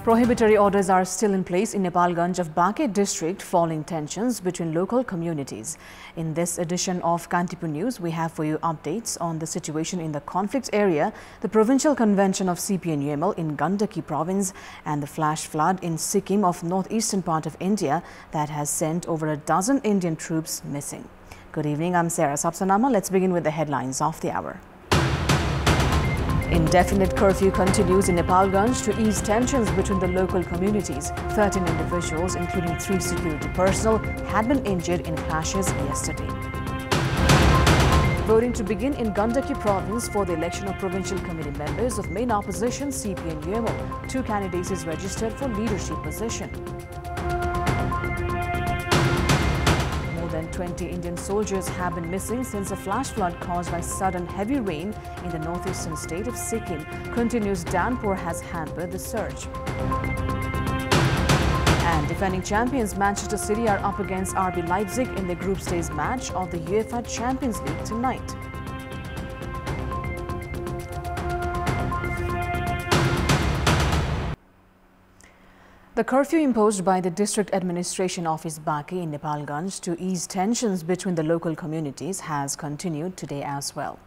Prohibitory orders are still in place in Nepalganj of Bankhe district following tensions between local communities. In this edition of Kantipur News, we have for you updates on the situation in the conflict area, the provincial convention of CPN-UML in Gandaki province and the flash flood in Sikkim of northeastern part of India that has sent over a dozen Indian troops missing. Good evening, I'm Sapsanamma. Let's begin with the headlines of the hour. Indefinite curfew continues in Nepalganj to ease tensions between the local communities. 13 individuals, including 3 security personnel, had been injured in clashes yesterday. Voting to begin in Gandaki province for the election of provincial committee members of main opposition CPN-UML. 2 candidates is registered for leadership position. More than 20 Indian soldiers have been missing since a flash flood caused by sudden heavy rain in the northeastern state of Sikkim. Continuous downpour has hampered the search. And defending champions Manchester City are up against RB Leipzig in the group stage match of the UEFA Champions League tonight. The curfew imposed by the District Administration Office Bankhe in Nepalganj to ease tensions between the local communities has continued today as well.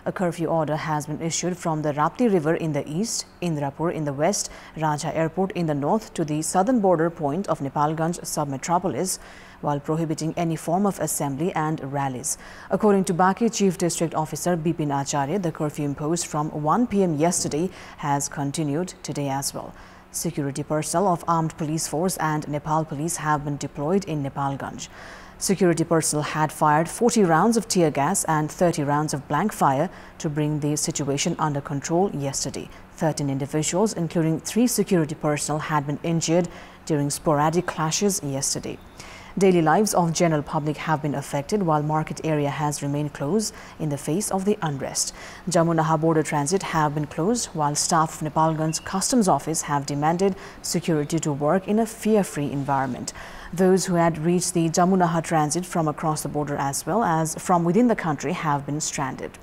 A curfew order has been issued from the Rapti River in the east, Indrapur in the west, Raja Airport in the north to the southern border point of Nepalganj sub-metropolis, while prohibiting any form of assembly and rallies. According to Bankhe Chief District Officer Bipin Acharya, the curfew imposed from 1 p.m. yesterday has continued today as well. Security personnel of Armed Police Force and Nepal Police have been deployed in Nepalganj. Security personnel had fired 40 rounds of tear gas and 30 rounds of blank fire to bring the situation under control yesterday. 13 individuals, including 3 security personnel, had been injured during sporadic clashes yesterday. Daily lives of general public have been affected while market area has remained closed in the face of the unrest. Jammunaha border transit have been closed while staff of Nepalganj Customs Office have demanded security to work in a fear-free environment. Those who had reached the Jammunaha transit from across the border as well as from within the country have been stranded.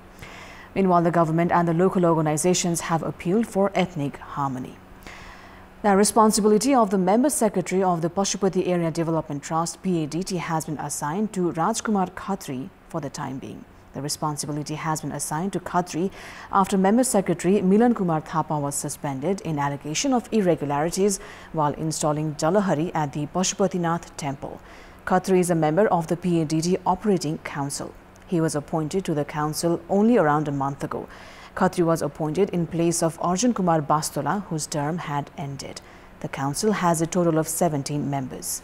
Meanwhile, the government and the local organizations have appealed for ethnic harmony. The responsibility of the Member Secretary of the Pashupati Area Development Trust PADT has been assigned to Rajkumar Khatri for the time being. The responsibility has been assigned to Khatri after Member Secretary Milan Kumar Thapa was suspended in allegation of irregularities while installing Jalahari at the Pashupatinath temple. Khatri is a member of the PADT Operating Council. He was appointed to the council only around a month ago. Khatri was appointed in place of Arjun Kumar Bastola, whose term had ended. The council has a total of 17 members.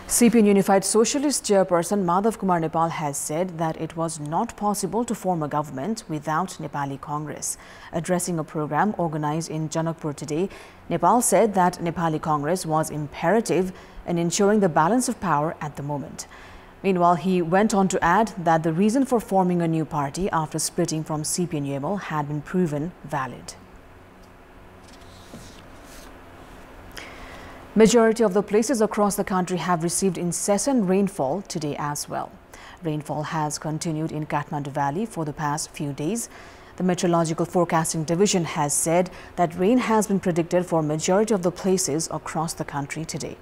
CPN Unified Socialist Chairperson Madhav Kumar Nepal has said that it was not possible to form a government without Nepali Congress. Addressing a program organized in Janakpur today, Nepal said that Nepali Congress was imperative in ensuring the balance of power at the moment. Meanwhile, he went on to add that the reason for forming a new party after splitting from CPN-UML had been proven valid. Majority of the places across the country have received incessant rainfall today as well. Rainfall has continued in Kathmandu Valley for the past few days. The Meteorological Forecasting Division has said that rain has been predicted for majority of the places across the country today.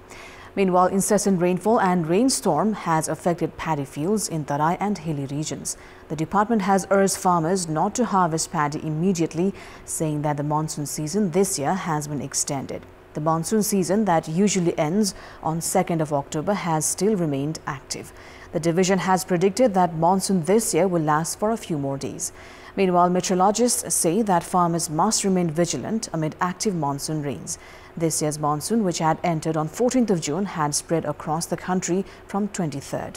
Meanwhile, incessant rainfall and rainstorm has affected paddy fields in Tarai and hilly regions. The department has urged farmers not to harvest paddy immediately, saying that the monsoon season this year has been extended. The monsoon season that usually ends on 2nd of October has still remained active. The division has predicted that monsoon this year will last for a few more days. Meanwhile, meteorologists say that farmers must remain vigilant amid active monsoon rains. This year's monsoon, which had entered on 14th of June, had spread across the country from 23rd.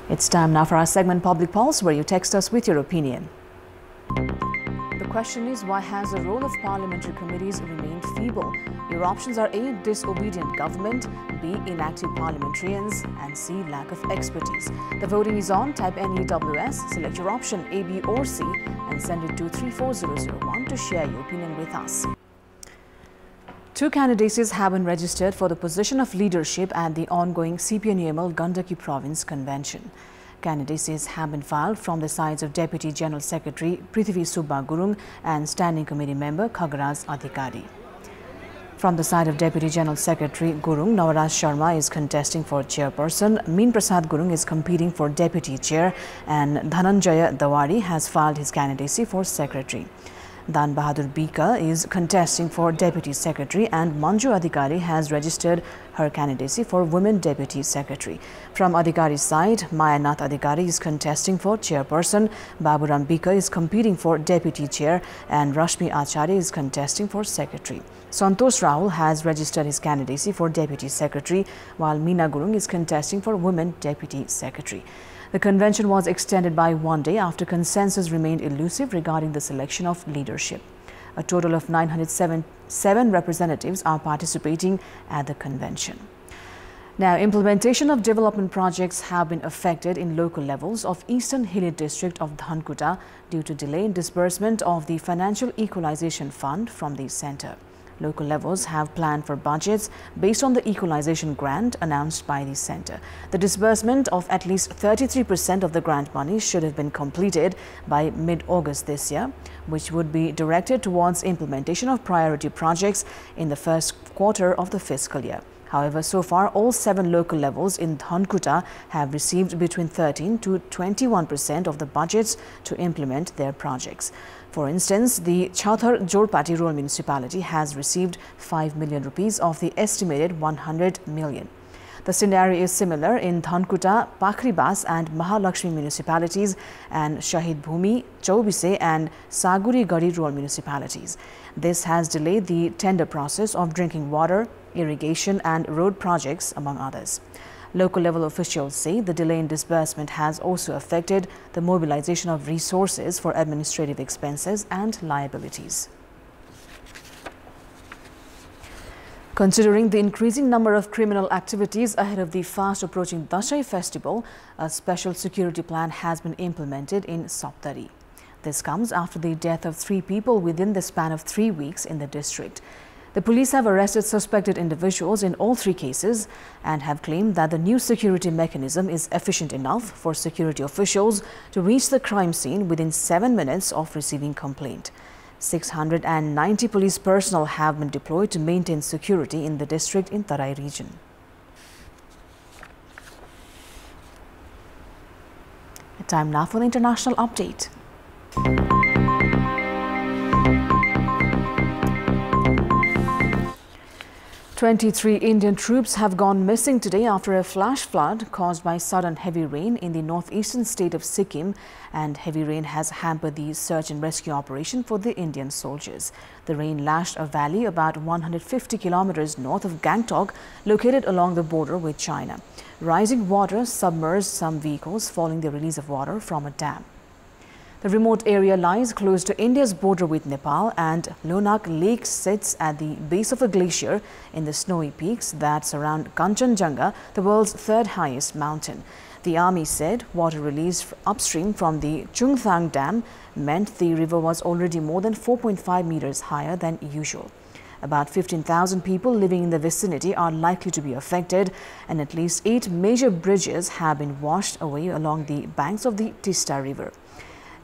It's time now for our segment Public Pulse, where you text us with your opinion. The question is, why has the role of parliamentary committees remained feeble? Your options are A. Disobedient government, B. Inactive parliamentarians, and C. Lack of expertise. The voting is on. Type NEWS, select your option A, B or C and send it to 34001 to share your opinion with us. 2 candidacies have been registered for the position of leadership at the ongoing CPN-UML Gandaki Province Convention. Candidacies have been filed from the sides of Deputy General Secretary Prithvi Subba Gurung and Standing Committee member Khagraj Adhikari. From the side of Deputy General Secretary Gurung, Nawaraj Sharma is contesting for chairperson, Min Prasad Gurung is competing for deputy chair, and Dhananjaya Dawari has filed his candidacy for secretary. Dan Bahadur Bika is contesting for Deputy Secretary and Manju Adhikari has registered her candidacy for Women Deputy Secretary. From Adhikari's side, Mayanath Adhikari is contesting for Chairperson, Baburam Bika is competing for Deputy Chair and Rashmi Acharya is contesting for Secretary. Santosh Rahul has registered his candidacy for Deputy Secretary while Meena Gurung is contesting for Women Deputy Secretary. The convention was extended by 1 day after consensus remained elusive regarding the selection of leadership. A total of 907 representatives are participating at the convention. Now, implementation of development projects have been affected in local levels of Eastern Hilly district of Dhankuta due to delay in disbursement of the Financial Equalization Fund from the centre. Local levels have planned for budgets based on the equalization grant announced by the centre. The disbursement of at least 33% of the grant money should have been completed by mid-August this year, which would be directed towards implementation of priority projects in the first quarter of the fiscal year. However, so far, all 7 local levels in Dhankuta have received between 13 to 21% of the budgets to implement their projects. For instance, the Chhathar Jorpati Rural Municipality has received 5 million rupees of the estimated 100 million. The scenario is similar in Dhankuta, Pakhribas and Mahalakshmi municipalities and Shahid Bhumi, Chaubise and Saguri Gadi rural municipalities. This has delayed the tender process of drinking water, irrigation and road projects, among others. Local level officials say the delay in disbursement has also affected the mobilization of resources for administrative expenses and liabilities. Considering the increasing number of criminal activities ahead of the fast approaching Dasai festival, a special security plan has been implemented in Saptari. This comes after the death of 3 people within the span of 3 weeks in the district. The police have arrested suspected individuals in all 3 cases and have claimed that the new security mechanism is efficient enough for security officials to reach the crime scene within 7 minutes of receiving complaint. 690 police personnel have been deployed to maintain security in the district in Tarai region. Time now for the international update. 23 Indian troops have gone missing today after a flash flood caused by sudden heavy rain in the northeastern state of Sikkim, and heavy rain has hampered the search and rescue operation for the Indian soldiers. The rain lashed a valley about 150 kilometers north of Gangtok, located along the border with China. Rising water submerged some vehicles following the release of water from a dam. The remote area lies close to India's border with Nepal, and Lonak Lake sits at the base of a glacier in the snowy peaks that surround Kanchenjunga, the world's 3rd highest mountain. The army said water released upstream from the Chungthang Dam meant the river was already more than 4.5 meters higher than usual. About 15,000 people living in the vicinity are likely to be affected, and at least 8 major bridges have been washed away along the banks of the Tista River.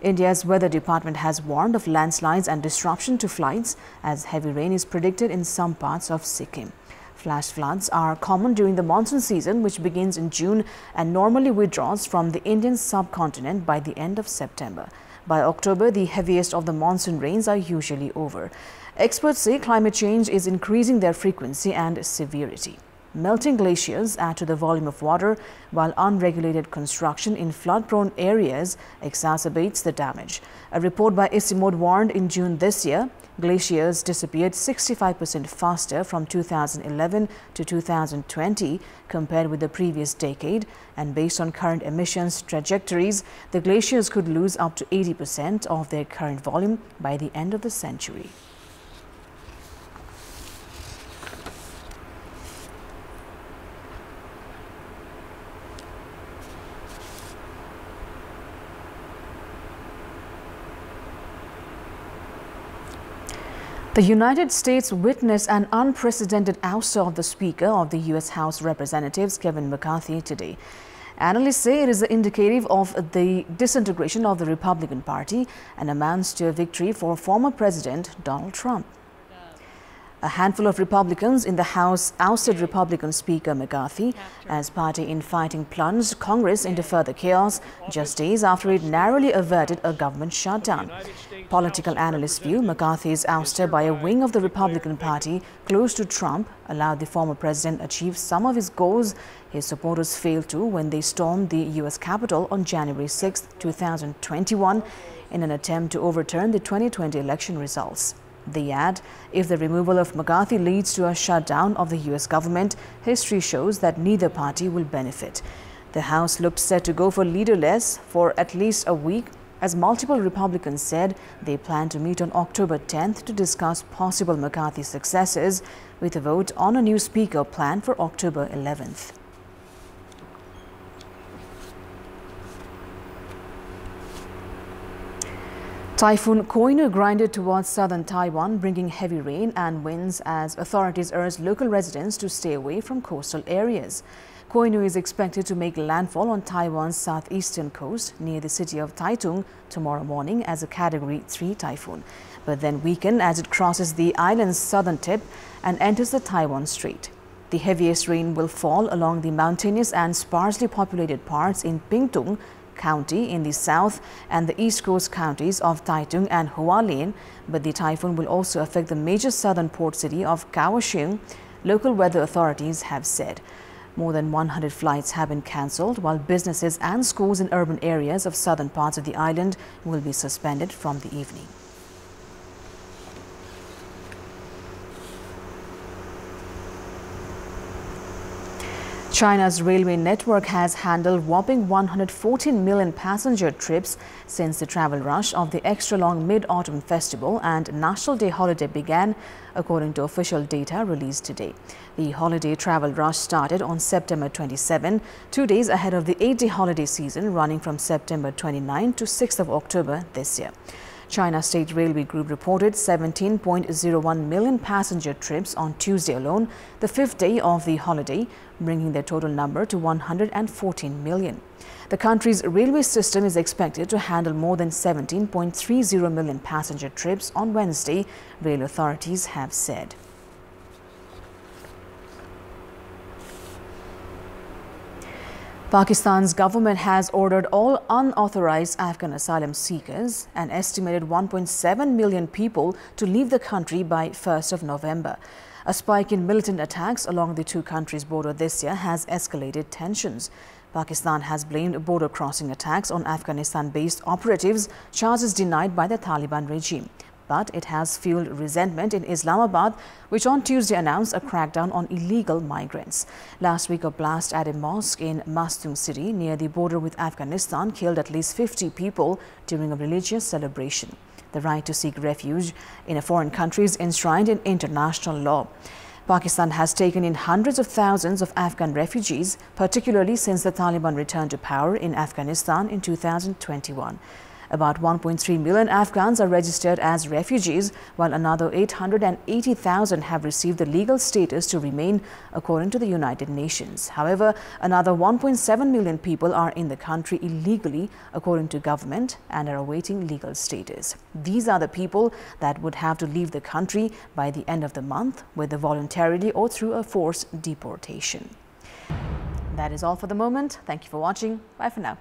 India's weather department has warned of landslides and disruption to flights as heavy rain is predicted in some parts of Sikkim. Flash floods are common during the monsoon season, which begins in June and normally withdraws from the Indian subcontinent by the end of September. By October, the heaviest of the monsoon rains are usually over. Experts say climate change is increasing their frequency and severity. Melting glaciers add to the volume of water, while unregulated construction in flood-prone areas exacerbates the damage. A report by ICIMOD warned in June this year, glaciers disappeared 65% faster from 2011 to 2020 compared with the previous decade, and based on current emissions trajectories, the glaciers could lose up to 80% of their current volume by the end of the century. The United States witnessed an unprecedented ouster of the Speaker of the U.S. House of Representatives, Kevin McCarthy, today. Analysts say it is indicative of the disintegration of the Republican Party and amounts to a victory for former President Donald Trump. A handful of Republicans in the House ousted Republican Speaker McCarthy as party infighting plunged Congress into further chaos just days after it narrowly averted a government shutdown. Political analysts view McCarthy's ouster by a wing of the Republican Party close to Trump allowed the former president achieve some of his goals his supporters failed to when they stormed the U.S. Capitol on January 6, 2021 in an attempt to overturn the 2020 election results. They add, if the removal of McCarthy leads to a shutdown of the U.S. government, history shows that neither party will benefit. The House looked set to go for leaderless for at least a week, as multiple Republicans said they plan to meet on October 10th to discuss possible McCarthy successors, with a vote on a new speaker planned for October 11th. Typhoon Koinu grinded towards southern Taiwan, bringing heavy rain and winds as authorities urge local residents to stay away from coastal areas. Koinu is expected to make landfall on Taiwan's southeastern coast near the city of Taitung tomorrow morning as a Category 3 typhoon, but then weaken as it crosses the island's southern tip and enters the Taiwan Strait. The heaviest rain will fall along the mountainous and sparsely populated parts in Pingtung County in the south and the east coast counties of Taitung and Hualien, but the typhoon will also affect the major southern port city of Kaohsiung, local weather authorities have said. More than 100 flights have been cancelled, while businesses and schools in urban areas of southern parts of the island will be suspended from the evening. China's railway network has handled whopping 114 million passenger trips since the travel rush of the extra-long Mid-Autumn Festival and National Day holiday began, according to official data released today. The holiday travel rush started on September 27, 2 days ahead of the 8-day holiday season running from September 29 to 6th of October this year. China State Railway Group reported 17.01 million passenger trips on Tuesday alone, the 5th day of the holiday, bringing their total number to 114 million. The country's railway system is expected to handle more than 17.30 million passenger trips on Wednesday, rail authorities have said. Pakistan's government has ordered all unauthorized Afghan asylum seekers, an estimated 1.7 million people, to leave the country by 1st of November. A spike in militant attacks along the two countries' border this year has escalated tensions. Pakistan has blamed border crossing attacks on Afghanistan-based operatives, charges denied by the Taliban regime. But it has fueled resentment in Islamabad, which on Tuesday announced a crackdown on illegal migrants. Last week, a blast at a mosque in Mastung city near the border with Afghanistan killed at least 50 people during a religious celebration. The right to seek refuge in a foreign country is enshrined in international law. Pakistan has taken in hundreds of thousands of Afghan refugees, particularly since the Taliban returned to power in Afghanistan in 2021. About 1.3 million Afghans are registered as refugees, while another 880,000 have received the legal status to remain, according to the United Nations. However, another 1.7 million people are in the country illegally, according to government, and are awaiting legal status. These are the people that would have to leave the country by the end of the month, whether voluntarily or through a forced deportation. That is all for the moment. Thank you for watching. Bye for now.